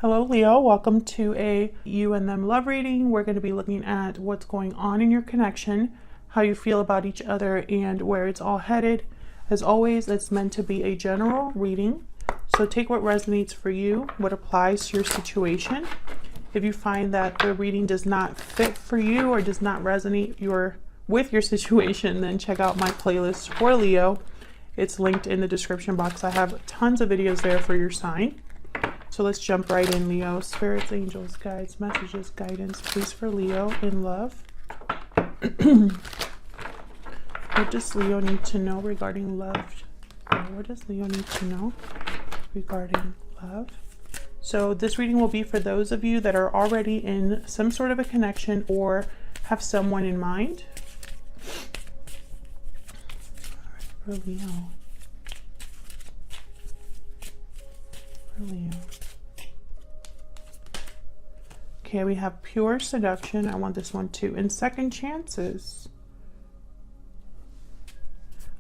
Hello Leo, welcome to a you and them love reading. We're going to be looking at what's going on in your connection, how you feel about each other, and where it's all headed. As always, it's meant to be a general reading, so take what resonates for you, what applies to your situation. If you find that the reading does not fit for you or does not resonate with your situation, then check out my playlist for Leo. It's linked in the description box. I have tons of videos there for your sign. So let's jump right in, Leo. Spirits, angels, guides, messages, guidance, please, for Leo in love. What does Leo need to know regarding love? What does Leo need to know regarding love? So this reading will be for those of you that are already in some sort of a connection or have someone in mind. All right, for Leo. For Leo. Okay, we have pure seduction. I want this one too. And second chances.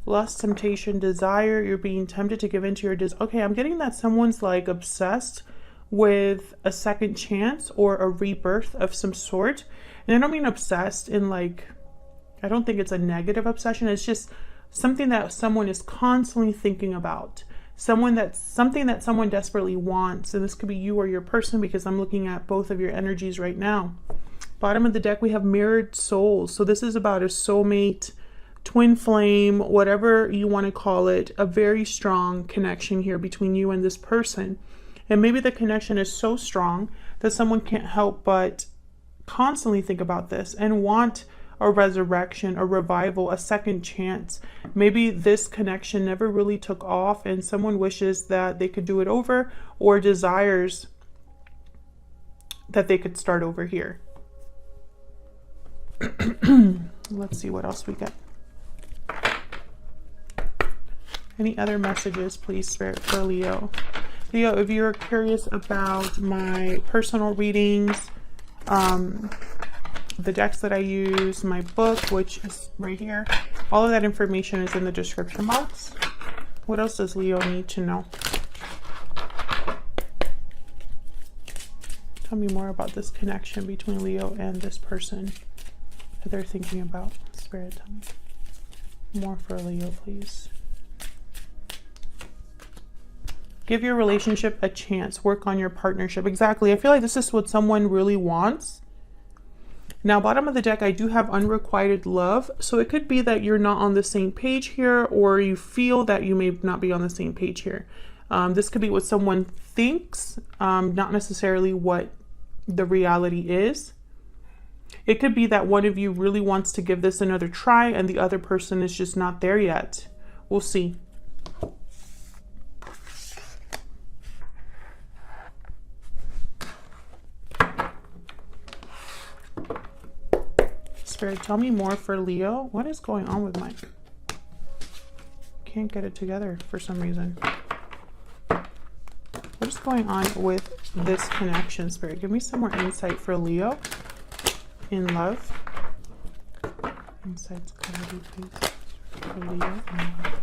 Lust, temptation, desire. You're being tempted to give into your desire. Okay, I'm getting that someone's like obsessed with a second chance or a rebirth of some sort. And I don't mean obsessed in like, I don't think it's a negative obsession. It's just something that someone is constantly thinking about. Something that someone desperately wants, and this could be you or your person, because I'm looking at both of your energies right now. Bottom of the deck, we have mirrored souls. So this is about a soulmate, twin flame, whatever you want to call it, a very strong connection here between you and this person. And maybe the connection is so strong that someone can't help but constantly think about this and want a resurrection, a revival, a second chance. Maybe this connection never really took off and someone wishes that they could do it over, or desires that they could start over here. Let's see what else we get. Any other messages, please, Spirit, for Leo? Leo, if you're curious about my personal readings, the decks that I use, my book, which is right here, all of that information is in the description box. What else does Leo need to know? Tell me more about this connection between Leo and this person that they're thinking about. Spirit, tell me more for Leo, please. Give your relationship a chance. Work on your partnership. Exactly. I feel like this is what someone really wants. Now, bottom of the deck, I do have unrequited love. So it could be that you're not on the same page here, or you feel that you may not be on the same page here. This could be what someone thinks, not necessarily what the reality is. It could be that one of you really wants to give this another try and the other person is just not there yet. We'll see. Spirit, tell me more for Leo. What is going on with my... Can't get it together for some reason. What is going on with this connection, Spirit? Give me some more insight for Leo in love. Insights, clarity, please, for Leo in love.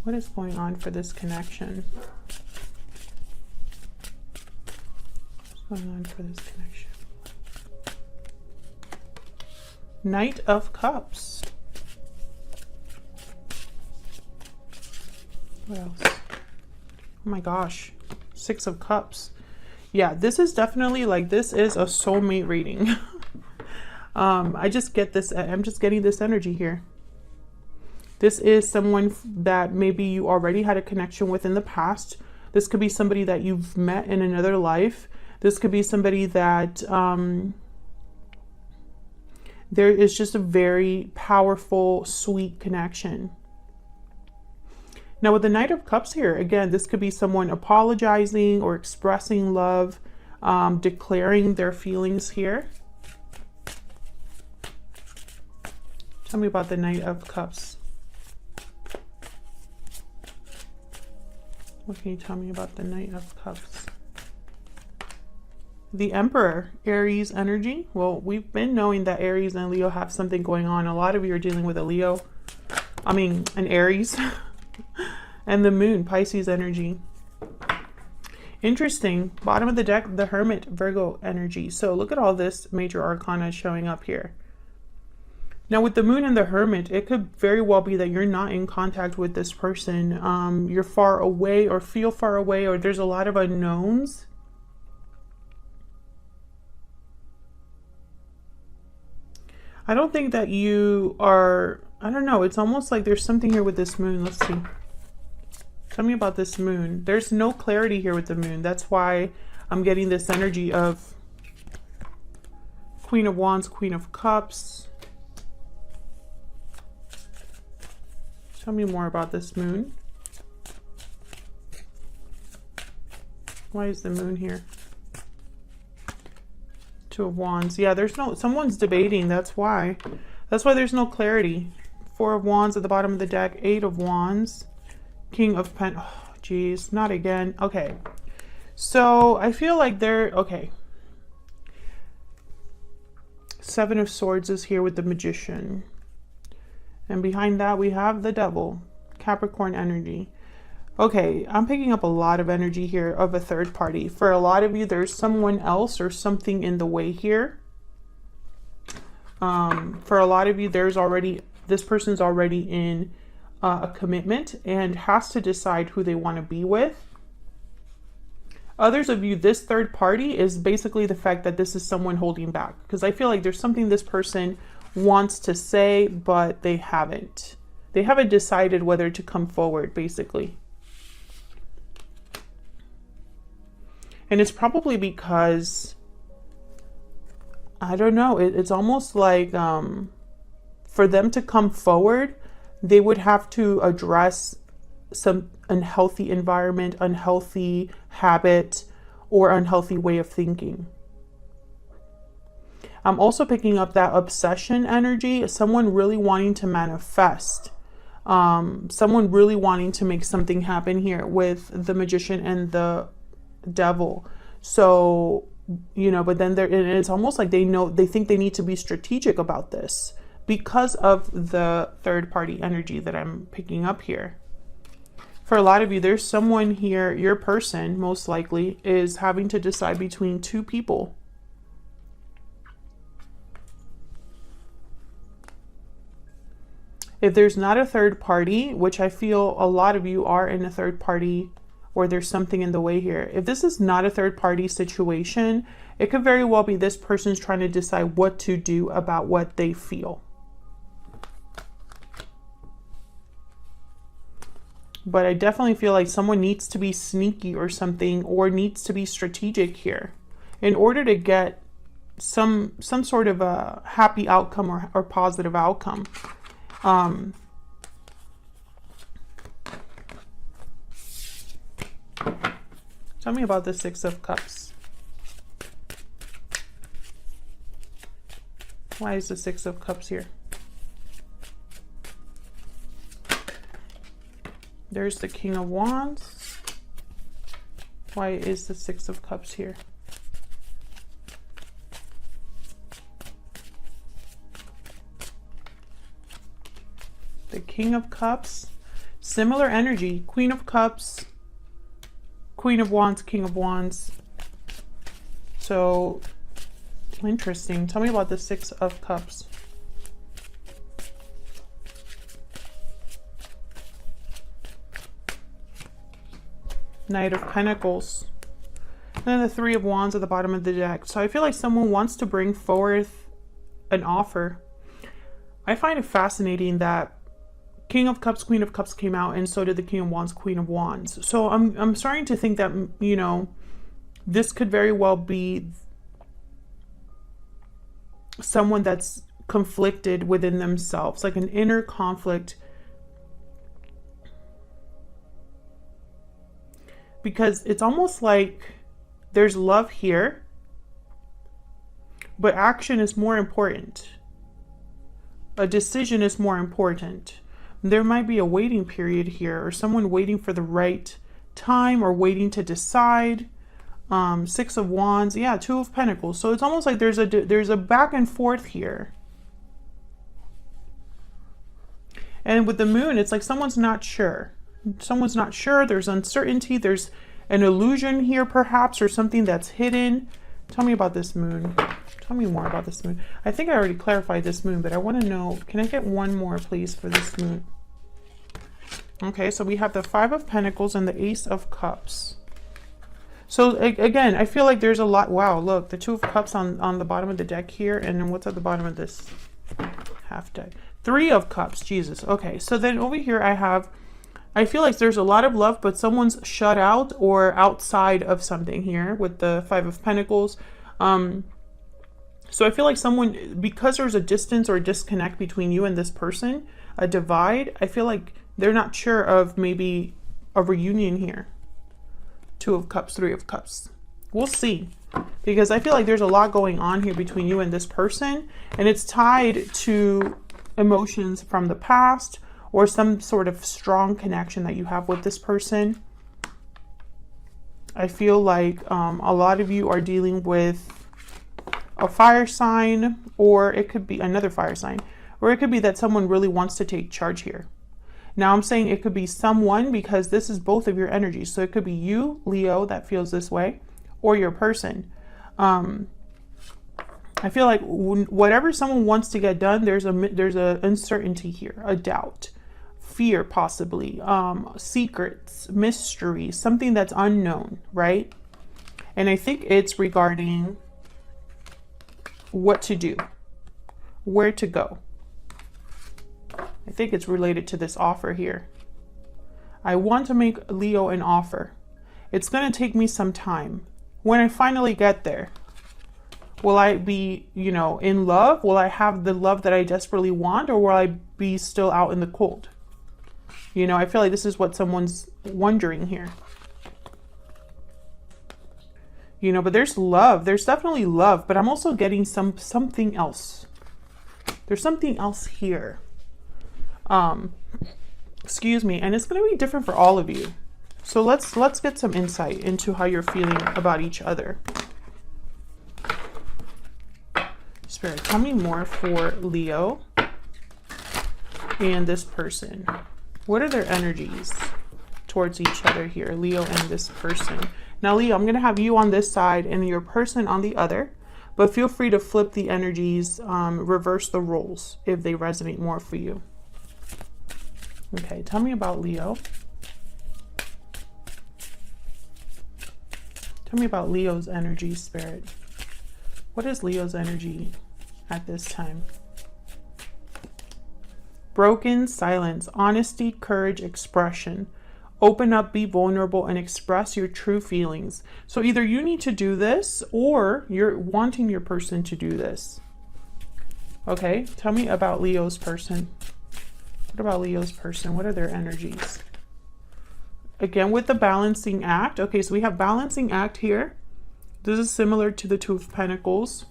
What is going on for this connection? What's going on for this connection? Knight of Cups. What else? Oh my gosh. Six of Cups. Yeah, this is definitely like, this is a soulmate reading. I just get this. I'm just getting this energy here. This is someone that maybe you already had a connection with in the past. This could be somebody that you've met in another life. This could be somebody that... there is just a very powerful, sweet connection. Now with the Knight of Cups here, again, this could be someone apologizing or expressing love, declaring their feelings here. Tell me about the Knight of Cups. What can you tell me about the Knight of Cups? The Emperor, Aries energy. Well, we've been knowing that Aries and Leo have something going on. A lot of you are dealing with a Leo. an Aries. And the Moon, Pisces energy. Interesting. Bottom of the deck, the Hermit, Virgo energy. So look at all this major arcana showing up here. Now with the Moon and the Hermit, it could very well be that you're not in contact with this person. You're far away or feel far away, or there's a lot of unknowns. I don't think that you are, I don't know, it's almost like there's something here with this Moon. Let's see. Tell me about this Moon. There's no clarity here with the Moon. That's why I'm getting this energy of Queen of Wands, Queen of Cups. Tell me more about this Moon. Why is the Moon here? Two of Wands. Yeah, there's no, someone's debating. That's why. That's why there's no clarity. Four of Wands at the bottom of the deck. Eight of Wands. King of Pentacles. Oh, geez, not again. Okay. So I feel like they're, okay. Seven of Swords is here with the Magician. And behind that we have the Devil. Capricorn energy. Okay, I'm picking up a lot of energy here of a third party. For a lot of you, there's someone else or something in the way here. For a lot of you, there's already, this person's already in a commitment and has to decide who they want to be with. Others of you, this third party is basically the fact that this is someone holding back. Because I feel like there's something this person wants to say, but they haven't. They haven't decided whether to come forward, basically. And it's probably because, I don't know, it's almost like for them to come forward, they would have to address some unhealthy environment, unhealthy habit, or unhealthy way of thinking. I'm also picking up that obsession energy, someone really wanting to manifest, someone really wanting to make something happen here with the Magician and the Devil. So, you know, but then it's almost like they know, they think they need to be strategic about this because of the third party energy that I'm picking up here. For a lot of you, there's someone here, your person most likely is having to decide between two people. If there's not a third party, which I feel a lot of you are in a third party, or there's something in the way here. If this is not a third party situation, it could very well be this person's trying to decide what to do about what they feel. But I definitely feel like someone needs to be sneaky or something, or needs to be strategic here in order to get some sort of a happy outcome or positive outcome. Tell me about the Six of Cups. Why is the Six of Cups here? There's the King of Wands. Why is the Six of Cups here? The King of Cups. Similar energy. Queen of Cups. Queen of Wands, King of Wands. So, interesting. Tell me about the Six of Cups. Knight of Pentacles. And then the Three of Wands at the bottom of the deck. So I feel like someone wants to bring forth an offer. I find it fascinating that King of Cups, Queen of Cups came out, and so did the King of Wands, Queen of Wands. So I'm starting to think that, you know, this could very well be someone that's conflicted within themselves, like an inner conflict. Because it's almost like there's love here, but action is more important. A decision is more important. There might be a waiting period here, or someone waiting for the right time, or waiting to decide. Six of Wands, yeah, Two of Pentacles. So it's almost like there's a back and forth here. And with the Moon, it's like someone's not sure. Someone's not sure. There's uncertainty. an illusion here perhaps, or something that's hidden. Tell me about this moon. Tell me more about this moon. I think I already clarified this moon, but I want to know, can I get one more please for this moon? Okay, so we have the Five of Pentacles and the Ace of Cups. So again, I feel like there's a lot. Wow, look, the Two of Cups on the bottom of the deck here. And then what's at the bottom of this half deck? Three of Cups, Jesus. Okay, so then over here I feel like there's a lot of love, but someone's shut out or outside of something here with the Five of Pentacles. So I feel like someone, because there's a distance or a disconnect between you and this person, a divide, I feel like they're not sure of maybe a reunion here. Two of Cups, Three of Cups. We'll see. Because I feel like there's a lot going on here between you and this person. And it's tied to emotions from the past or some sort of strong connection that you have with this person. I feel like a lot of you are dealing with a fire sign, or it could be another fire sign. Or it could be that someone really wants to take charge here. Now I'm saying it could be someone, because this is both of your energies. So it could be you, Leo, that feels this way, or your person. I feel like whatever someone wants to get done, there's a uncertainty here, a doubt, fear, possibly, secrets, mystery, something that's unknown, right? And I think it's regarding what to do, where to go. I think it's related to this offer here. I want to make Leo an offer. It's going to take me some time. When I finally get there, will I be, you know, in love? Will I have the love that I desperately want? Or will I be still out in the cold? You know, I feel like this is what someone's wondering here. You know, but there's love. There's definitely love. But I'm also getting something else. There's something else here. Excuse me, and it's going to be different for all of you. So let's get some insight into how you're feeling about each other. Spirit, tell me more for Leo and this person. What are their energies towards each other here, Leo and this person? Now, Leo, I'm going to have you on this side and your person on the other, but feel free to flip the energies, reverse the roles if they resonate more for you. Okay, tell me about Leo. Tell me about Leo's energy, Spirit. What is Leo's energy at this time? Broken silence, honesty, courage, expression. Open up, be vulnerable, and express your true feelings. So either you need to do this or you're wanting your person to do this. Okay, tell me about Leo's person. What about Leo's person? What are their energies? Again, with the balancing act. Okay, so we have balancing act here. This is similar to the Two of Pentacles.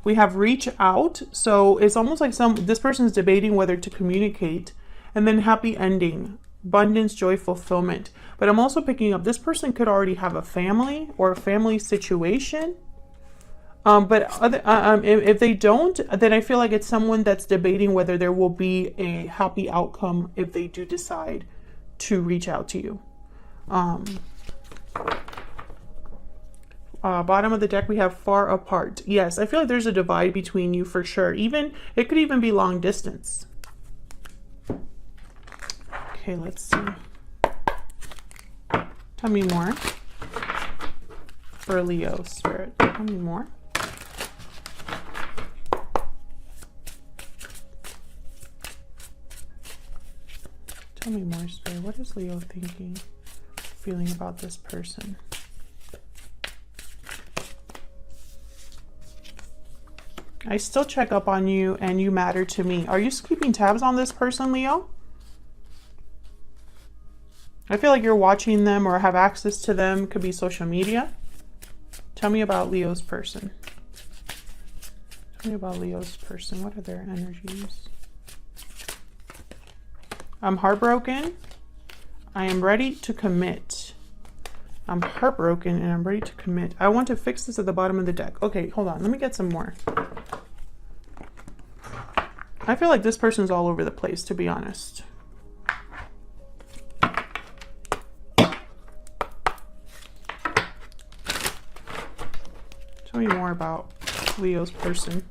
We have reach out. So it's almost like this person is debating whether to communicate. And then happy ending, abundance, joy, fulfillment. But I'm also picking up this person could already have a family or a family situation. If they don't, then I feel like it's someone that's debating whether there will be a happy outcome if they do decide to reach out to you. Bottom of the deck, we have far apart. Yes, I feel like there's a divide between you for sure. It could even be long distance. Okay, let's see. Tell me more for Leo, Spirit. Tell me more. Tell me more, Spirit. What is Leo thinking, feeling about this person? I still check up on you and you matter to me. Are you keeping tabs on this person, Leo? I feel like you're watching them or have access to them. Could be social media. Tell me about Leo's person. Tell me about Leo's person. What are their energies? I'm heartbroken. I am ready to commit. I'm heartbroken and I'm ready to commit. I want to fix this at the bottom of the deck. Okay, hold on. Let me get some more. I feel like this person's all over the place, to be honest. Tell me more about Leo's person.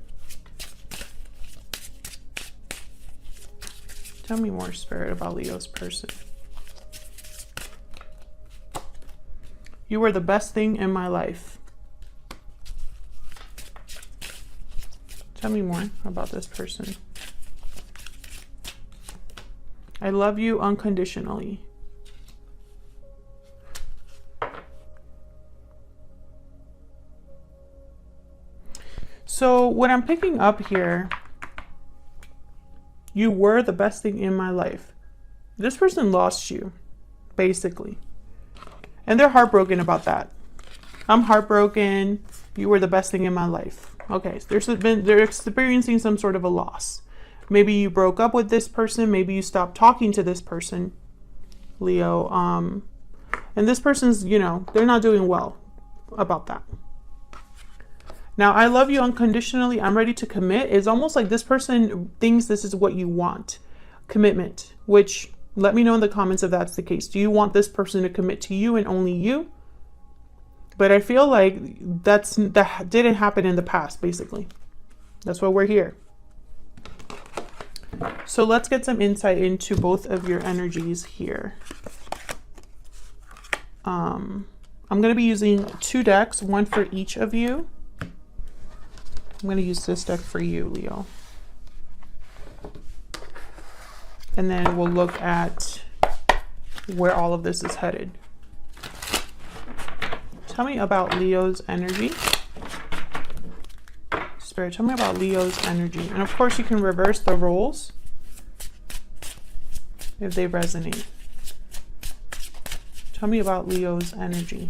Tell me more, Spirit, about Leo's person. You were the best thing in my life. Tell me more about this person. I love you unconditionally. So what I'm picking up here, you were the best thing in my life. This person lost you, basically. And they're heartbroken about that. I'm heartbroken. You were the best thing in my life. Okay, so they're experiencing some sort of a loss. Maybe you broke up with this person. Maybe you stopped talking to this person, Leo. And this person's, you know, they're not doing well about that. Now, I love you unconditionally. I'm ready to commit. It's almost like this person thinks this is what you want. Commitment, which let me know in the comments if that's the case. Do you want this person to commit to you and only you? But I feel like that didn't happen in the past, basically. That's why we're here. So let's get some insight into both of your energies here. I'm going to be using 2 decks, one for each of you. I'm going to use this deck for you, Leo. And then we'll look at where all of this is headed. Tell me about Leo's energy. Spirit, tell me about Leo's energy. And of course you can reverse the roles if they resonate. Tell me about Leo's energy.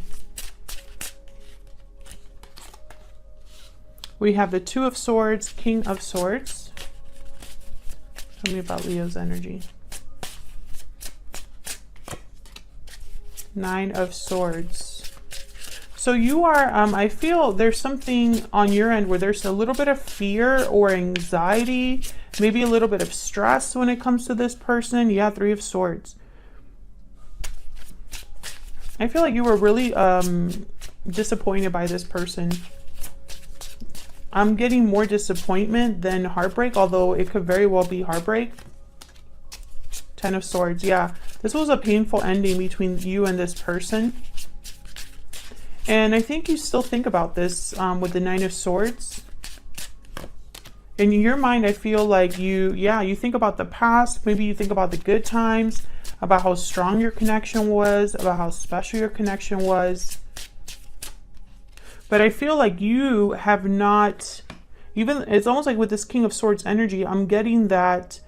We have the 2 of Swords, King of Swords. Tell me about Leo's energy. 9 of Swords. So you are, I feel there's something on your end where there's a little bit of fear or anxiety, maybe a little bit of stress when it comes to this person. Yeah, 3 of Swords. I feel like you were really disappointed by this person. I'm getting more disappointment than heartbreak, although it could very well be heartbreak. 10 of Swords. Yeah, this was a painful ending between you and this person. And I think you still think about this with the 9 of Swords. In your mind, I feel like you think about the past. Maybe you think about the good times, about how strong your connection was, about how special your connection was. But I feel like you have not, even, it's almost like with this King of Swords energy, I'm getting that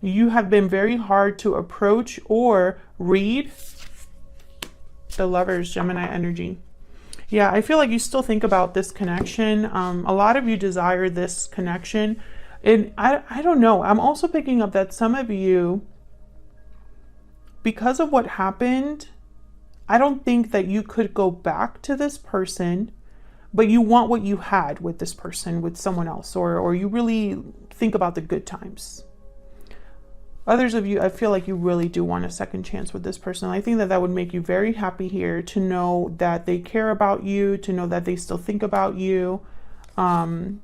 you have been very hard to approach or read. The Lovers, Gemini energy. Yeah, I feel like you still think about this connection. A lot of you desire this connection. And I don't know. I'm also picking up that some of you, because of what happened, I don't think that you could go back to this person, but you want what you had with this person, with someone else, or you really think about the good times. Others of you, I feel like you really do want a second chance with this person. I think that that would make you very happy here to know that they care about you, to know that they still think about you. For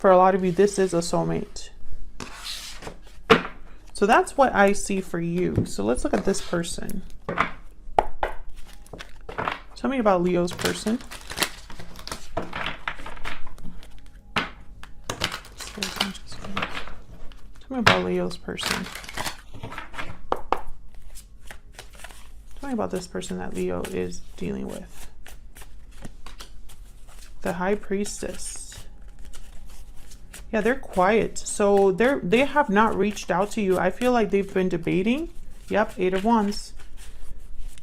a lot of you, this is a soulmate. So that's what I see for you. So let's look at this person. Tell me about Leo's person. Tell me about Leo's person. Tell me about this person that Leo is dealing with. The High Priestess. Yeah, they're quiet. So they have not reached out to you. I feel like they've been debating. Yep, 8 of Wands.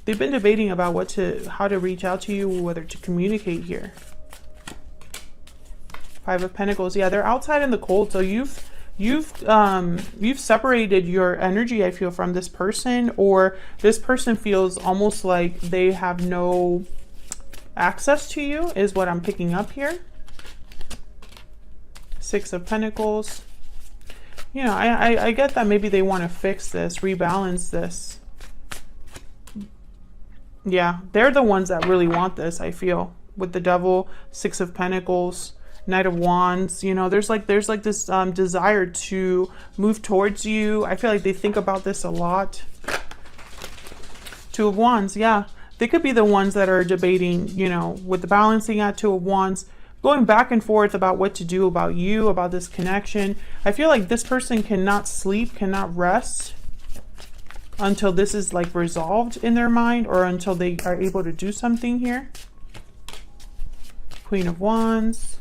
They've been debating about how to reach out to you, whether to communicate here. 5 of Pentacles. Yeah, they're outside in the cold. So you've separated your energy, I feel, from this person, or this person feels almost like they have no access to you, is what I'm picking up here. 6 of Pentacles. You know, I get that maybe they want to fix this, rebalance this. Yeah, they're the ones that really want this, I feel. With the Devil, Six of Pentacles, Knight of Wands, you know, there's like this desire to move towards you. I feel like they think about this a lot. Two of Wands, yeah. They could be the ones that are debating, you know, with the balancing act, Two of Wands, going back and forth about what to do about you, about this connection. I feel like this person cannot sleep, cannot rest until this is like resolved in their mind, or until they are able to do something here. Queen of Wands,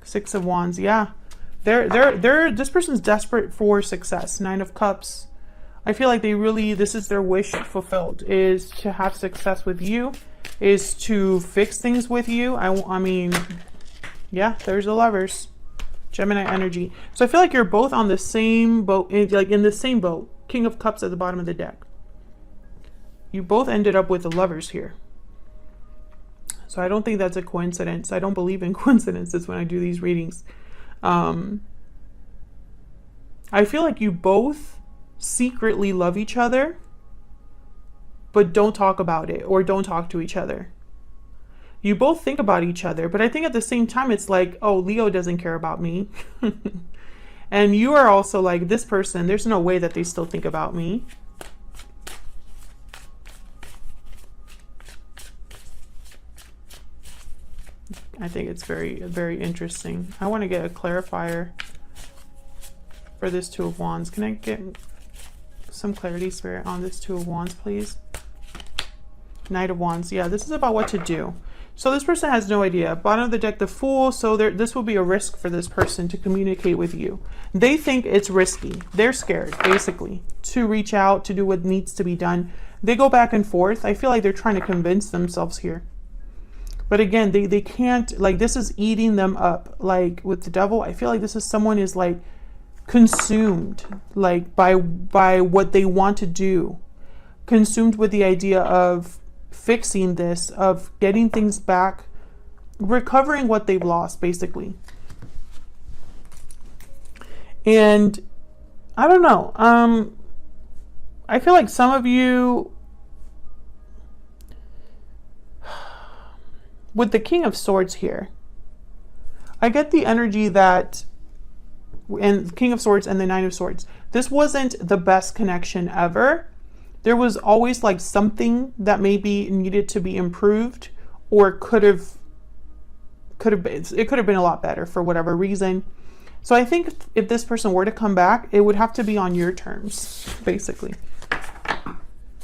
Six of Wands, yeah. This person's desperate for success. Nine of Cups. I feel like they really, this is their wish fulfilled, is to have success with you, is to fix things with you. I mean, yeah, there's the Lovers. Gemini energy. So I feel like you're both on the same boat, like in the same boat. King of Cups at the bottom of the deck. You both ended up with the Lovers here. So I don't think that's a coincidence. I don't believe in coincidences when I do these readings. I feel like you both secretly love each other, but don't talk about it, or don't talk to each other. You both think about each other, but I think at the same time it's like, oh, Leo doesn't care about me. And you are also like, this person, there's no way that they still think about me. I think it's very, very interesting. I want to get a clarifier for this Two of Wands. Can I get some clarity, Spirit, on this Two of Wands, please? Knight of Wands. Yeah, this is about what to do. So this person has no idea. Bottom of the deck, the Fool. So this will be a risk for this person to communicate with you. They think it's risky. They're scared, basically, to reach out, to do what needs to be done. They go back and forth. I feel like they're trying to convince themselves here. But again, they can't, like, this is eating them up. Like with the Devil, I feel like this is someone is like consumed, like by what they want to do. Consumed with the idea of fixing this, of getting things back, recovering what they've lost, basically. And I don't know. I feel like some of you, with the King of Swords here, I get the energy that, and King of Swords and the Nine of Swords, this wasn't the best connection ever. There was always like something that maybe needed to be improved, or could have been, it could have been a lot better for whatever reason. So I think if this person were to come back, it would have to be on your terms, basically.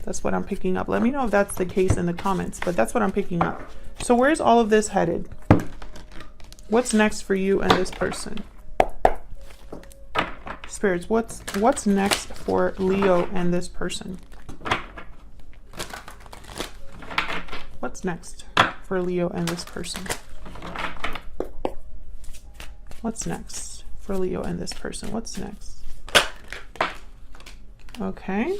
That's what I'm picking up. Let me know if that's the case in the comments, but that's what I'm picking up. So where's all of this headed? What's next for you and this person? Spirits, what's next for Leo and this person? What's next for Leo and this person? What's next for Leo and this person? What's next? Okay.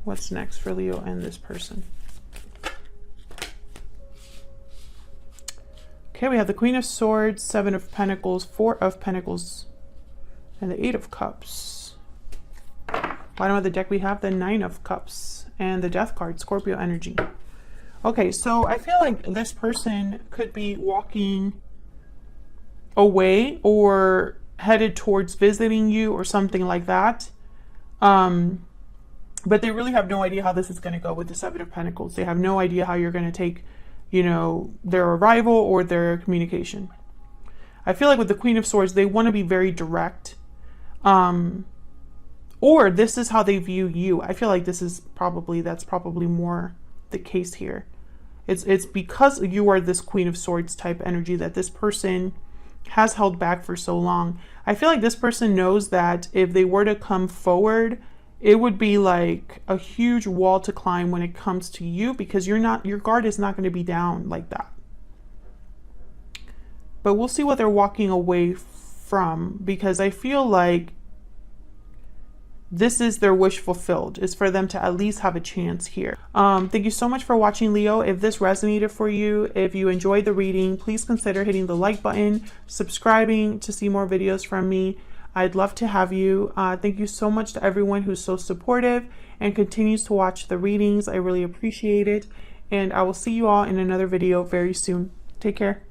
What's next for Leo and this person? Okay, we have the Queen of Swords, Seven of Pentacles, Four of Pentacles, and the Eight of Cups. Bottom of the deck, we have the Nine of Cups and the Death card, Scorpio energy. Okay, so I feel like this person could be walking away or headed towards visiting you or something like that. But they really have no idea how this is going to go with the Seven of Pentacles. They have no idea how you're going to take, you know, their arrival or their communication. I feel like with the Queen of Swords, they want to be very direct. Or this is how they view you. I feel like that's probably more the case here. It's because you are this Queen of Swords type energy that this person has held back for so long. I feel like this person knows that if they were to come forward, it would be like a huge wall to climb when it comes to you, because your guard is not going to be down like that. But we'll see what they're walking away from, because I feel like this is their wish fulfilled, is for them to at least have a chance here. Thank you so much for watching, Leo. If this resonated for you, if you enjoyed the reading, please consider hitting the like button, subscribing to see more videos from me. I'd love to have you. Thank you so much to everyone who's so supportive and continues to watch the readings. I really appreciate it. And I will see you all in another video very soon. Take care.